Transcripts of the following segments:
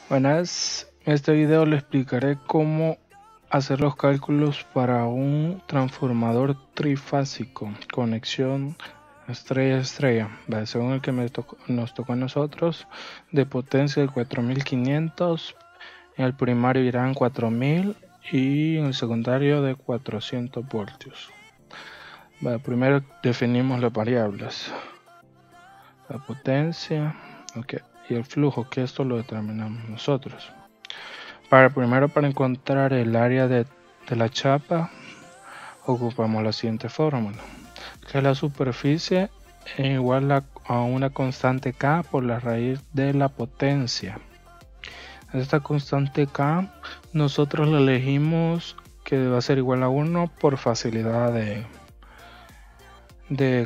Buenas, en este video le explicaré cómo hacer los cálculos para un transformador trifásico, conexión estrella-estrella, según el que nos tocó a nosotros, de potencia de 4500, en el primario irán 4000 y en el secundario de 400 voltios. Primero definimos las variables, la potencia, y el flujo, que esto lo determinamos nosotros. Primero para encontrar el área de la chapa, ocupamos la siguiente fórmula, que la superficie es igual a una constante K por la raíz de la potencia. Esta constante K nosotros la elegimos que va a ser igual a 1 por facilidad de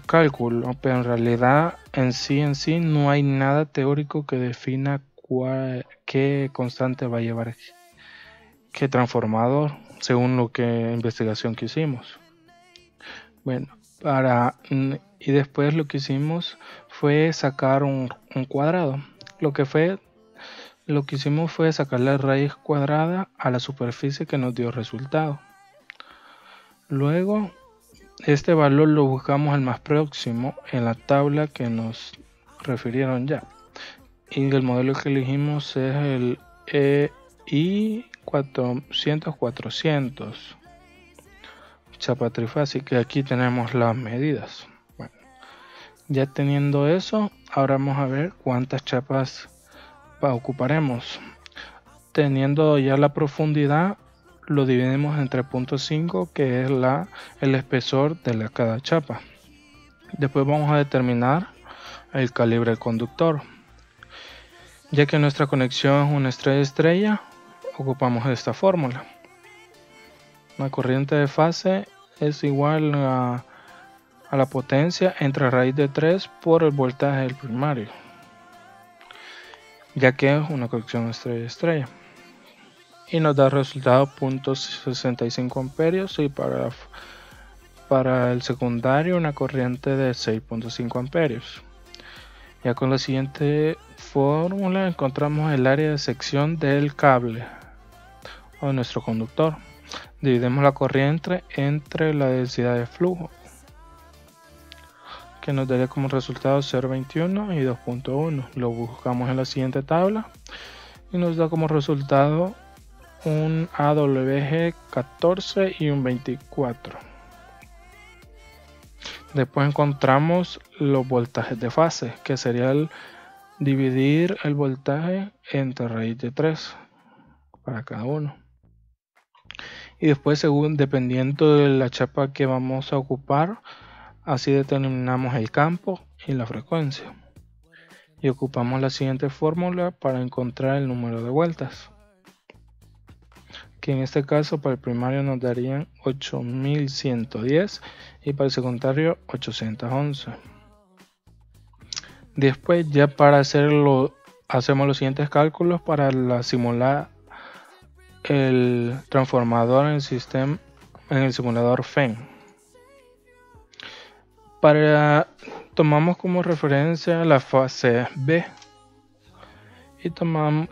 cálculo, pero en realidad en sí no hay nada teórico que defina qué constante va a llevar qué transformador, según lo que investigación que hicimos. Bueno, y después lo que hicimos fue sacar un cuadrado. Lo que hicimos fue sacar la raíz cuadrada a la superficie que nos dio resultado. Luego este valor lo buscamos al más próximo en la tabla que nos refirieron ya. Y el modelo que elegimos es el EI 400-400 chapa trifásica. Aquí tenemos las medidas. Bueno, ya teniendo eso, ahora vamos a ver cuántas chapas ocuparemos. Teniendo ya la profundidad, lo dividimos entre 0.5, que es el espesor de cada chapa. Después vamos a determinar el calibre del conductor. Ya que nuestra conexión es una estrella-estrella, ocupamos esta fórmula. La corriente de fase es igual a la potencia entre raíz de 3 por el voltaje del primario, ya que es una conexión estrella-estrella. Y nos da resultado 0.65 amperios y para el secundario una corriente de 6.5 amperios. Ya con la siguiente fórmula encontramos el área de sección del cable o de nuestro conductor. Dividimos la corriente entre la densidad de flujo, que nos daría como resultado 0.21 y 2.1. Lo buscamos en la siguiente tabla y nos da como resultado un AWG 14 y un 24. Después encontramos los voltajes de fase, que sería dividir el voltaje entre raíz de 3 para cada uno. Y después, dependiendo de la chapa que vamos a ocupar, así determinamos el campo y la frecuencia. Y ocupamos la siguiente fórmula para encontrar el número de vueltas, que en este caso para el primario nos darían 8110 y para el secundario 811. Después, ya para hacerlo, hacemos los siguientes cálculos para simular el transformador en el simulador FEM. Tomamos como referencia la fase B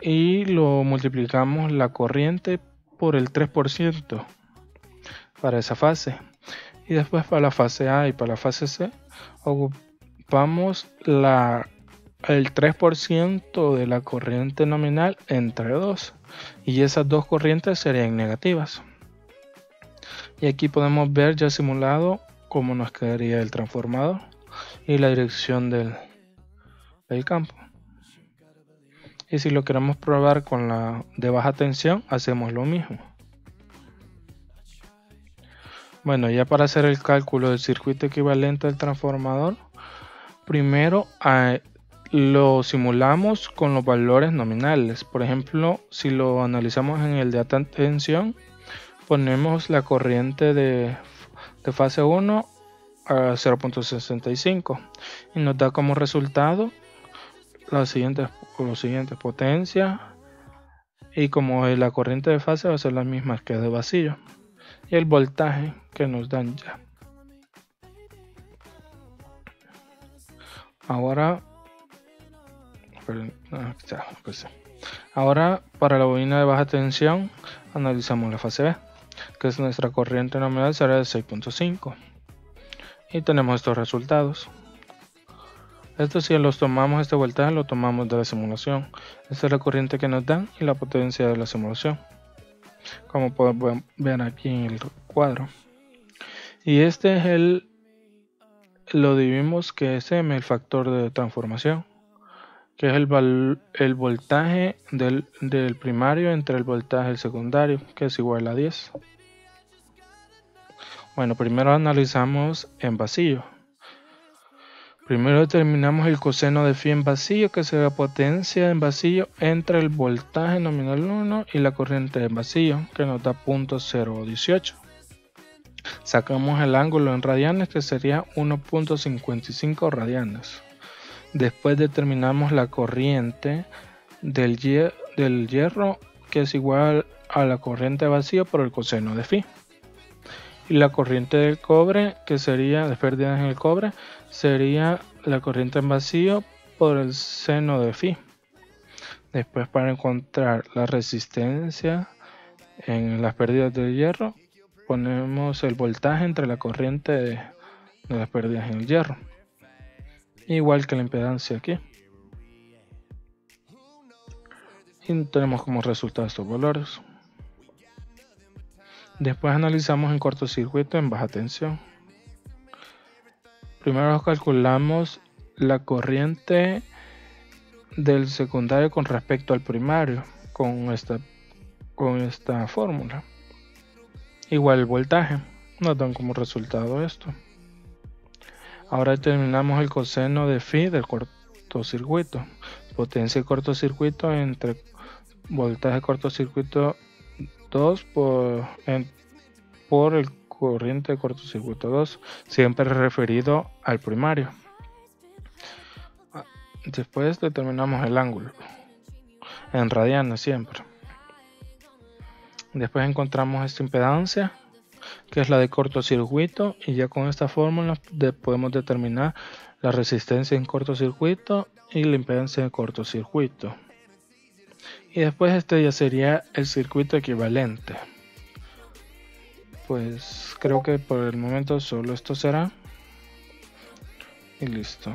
y lo multiplicamos la corriente por el 3% para esa fase. Y después para la fase A y para la fase C ocupamos el 3% de la corriente nominal entre 2, y esas dos corrientes serían negativas. Y aquí podemos ver ya simulado cómo nos quedaría el transformador y la dirección del campo. Y si lo queremos probar con la de baja tensión, hacemos lo mismo. Bueno, ya para hacer el cálculo del circuito equivalente al transformador, primero lo simulamos con los valores nominales. Por ejemplo, si lo analizamos en el de alta tensión, ponemos la corriente de fase 1 a 0.65 y nos da como resultado los siguientes potencias, y como la corriente de fase va a ser la misma que de vacío, y el voltaje que nos dan ya. Ahora Pues sí. Ahora, para la bobina de baja tensión, analizamos la fase B, que es nuestra corriente nominal será de 6.5. Y tenemos estos resultados. Esto si los tomamos, este voltaje lo tomamos de la simulación. Esta es la corriente que nos dan y la potencia de la simulación, como pueden ver aquí en el cuadro. Y este es lo dividimos que es M, el factor de transformación, que es el voltaje del primario entre el voltaje del secundario, que es igual a 10. Bueno, primero analizamos en vacío. Primero determinamos el coseno de phi en vacío, que será potencia en vacío entre el voltaje nominal 1 y la corriente en vacío, que nos da 0.018. Sacamos el ángulo en radianes, que sería 1.55 radianes. Después determinamos la corriente del hierro, que es igual a la corriente de vacío por el coseno de phi. Y la corriente del cobre, que sería de pérdidas en el cobre, sería la corriente en vacío por el seno de phi. Después, para encontrar la resistencia en las pérdidas del hierro, ponemos el voltaje entre la corriente de las pérdidas en el hierro, igual que la impedancia aquí. Y tenemos como resultado estos valores. Después analizamos en cortocircuito en baja tensión. Primero calculamos la corriente del secundario con respecto al primario con esta fórmula. Igual el voltaje, nos dan como resultado esto. Ahora determinamos el coseno de phi del cortocircuito. Potencia de cortocircuito entre voltaje de cortocircuito 2 por el corriente de cortocircuito 2, siempre referido al primario. Después determinamos el ángulo en radianes siempre. Después encontramos esta impedancia, que es la de cortocircuito, y ya con esta fórmula podemos determinar la resistencia en cortocircuito y la impedancia de cortocircuito. Y después este ya sería el circuito equivalente. Pues creo que por el momento solo esto será. Y listo.